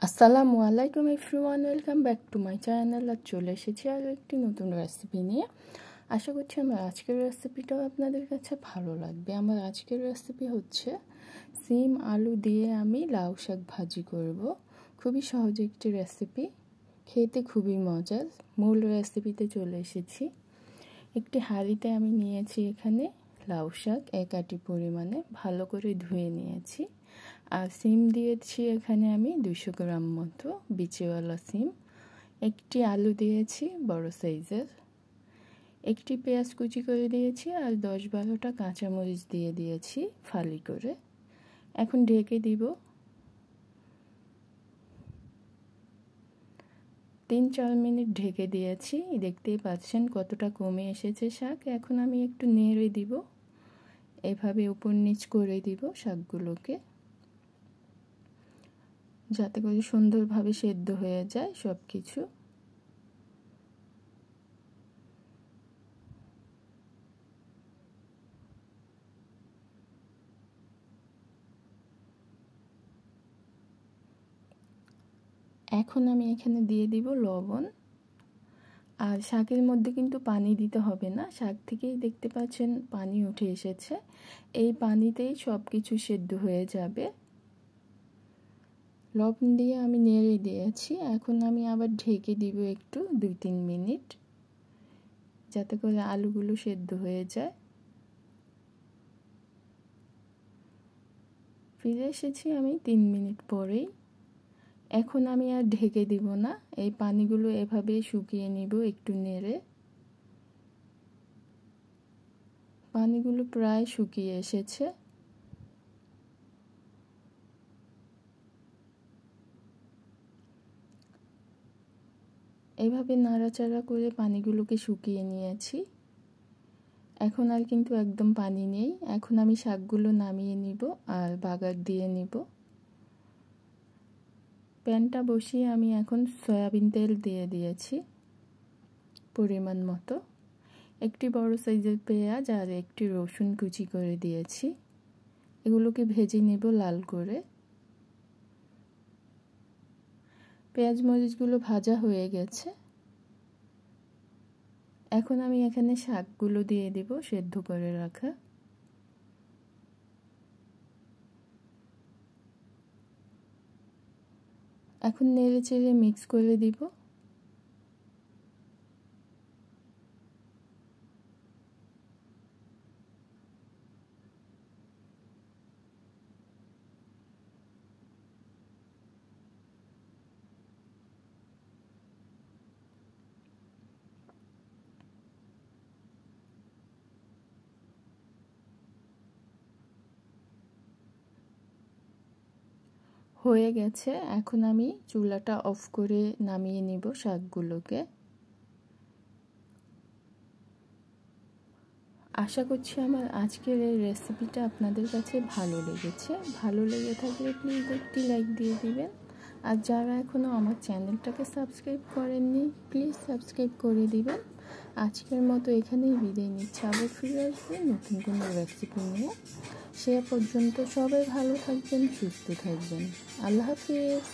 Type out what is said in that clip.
আসসালামু আলাইকুম everyone, welcome back to my channel. আর চলে এসেছি আরও একটি নতুন রেসিপি নিয়ে। আশা করছি আমার আজকের রেসিপিটাও আপনাদের কাছে ভালো লাগবে। আমার আজকের রেসিপি হচ্ছে সিম আলু দিয়ে আমি লাউ শাক ভাজি করব। খুবই সহজ একটি রেসিপি, খেতে খুবই মজার। মূল রেসিপিতে চলে এসেছি। একটি হাঁড়িতে আমি নিয়েছি এখানে লাউ শাক 1 আটি পরিমাণে, ভালো করে ধুয়ে নিয়েছি। আর সিম দিয়েছি এখানে আমি 200 গ্রাম মতো বিচিওয়ালা সিম। একটি আলু দিয়েছি বড় সাইজের, একটি পেঁয়াজ কুচি করে দিয়েছি, আর 10-12টা কাঁচামরিচ দিয়ে দিয়েছি ফালি করে। এখন ঢেকে দিব। 3-4 মিনিট ঢেকে দিয়েছি। দেখতেই পাচ্ছেন কতটা কমে এসেছে শাক। এখন আমি একটু নেড়ে দিব, এভাবে উপর নিচ করে দিব শাকগুলোকে, যাতে করে সুন্দরভাবে সেদ্ধ হয়ে যায় সব কিছু। এখন আমি এখানে দিয়ে দিব লবণ। আর শাকের মধ্যে কিন্তু পানি দিতে হবে না, শাক থেকেই দেখতে পাচ্ছেন পানি উঠে এসেছে। এই পানিতেই সব কিছু সেদ্ধ হয়ে যাবে। লবণ দিয়ে আমি নেড়ে দিয়েছি। এখন আমি আবার ঢেকে দিব একটু 2-3 মিনিট, যাতে করে আলুগুলো সেদ্ধ হয়ে যায়। ফিরে এসেছি আমি 3 মিনিট পরেই। এখন আমি আর ঢেকে দিব না, এই পানিগুলো এভাবে শুকিয়ে নিব একটু নেড়ে। পানিগুলো প্রায় শুকিয়ে এসেছে। এইভাবে নাড়াচাড়া করে পানিগুলোকে শুকিয়ে নিয়েছি। এখন আর কিন্তু একদম পানি নেই। এখন আমি শাকগুলো নামিয়ে নিব আর বাগার দিয়ে নিব। প্যানটা বসিয়ে আমি এখন সয়াবিন তেল দিয়ে দিয়েছি পরিমাণ মতো। একটি বড় সাইজের পেঁয়াজ আর একটি রসুন কুচি করে দিয়েছি। এগুলোকে ভেজে নেব লাল করে। পেঁয়াজ মরিচগুলো ভাজা হয়ে গেছে। এখন আমি এখানে শাকগুলো দিয়ে দিব সেদ্ধ করে রাখা। এখন নেড়ে চেড়ে মিক্স করে দিব। হয়ে গেছে। এখন আমি চুলাটা অফ করে নামিয়ে নিব শাকগুলোকে। আশা করছি আমার আজকের এই রেসিপিটা আপনাদের কাছে ভালো লেগেছে। ভালো লেগে থাকলে প্লিজ একটি লাইক দিয়ে দিবেন। আর যারা এখনও আমার চ্যানেলটাকে সাবস্ক্রাইব করেননি, প্লিজ সাবস্ক্রাইব করে দিবেন। আজকের মতো এখানেই বিদায় নিচ্ছি। আবার ফিরে আসবো নতুন কোনো রেসিপি নিয়ে। সে পর্যন্ত সবাই ভালো থাকবেন, সুস্থ থাকবেন। আল্লাহ হাফিজ।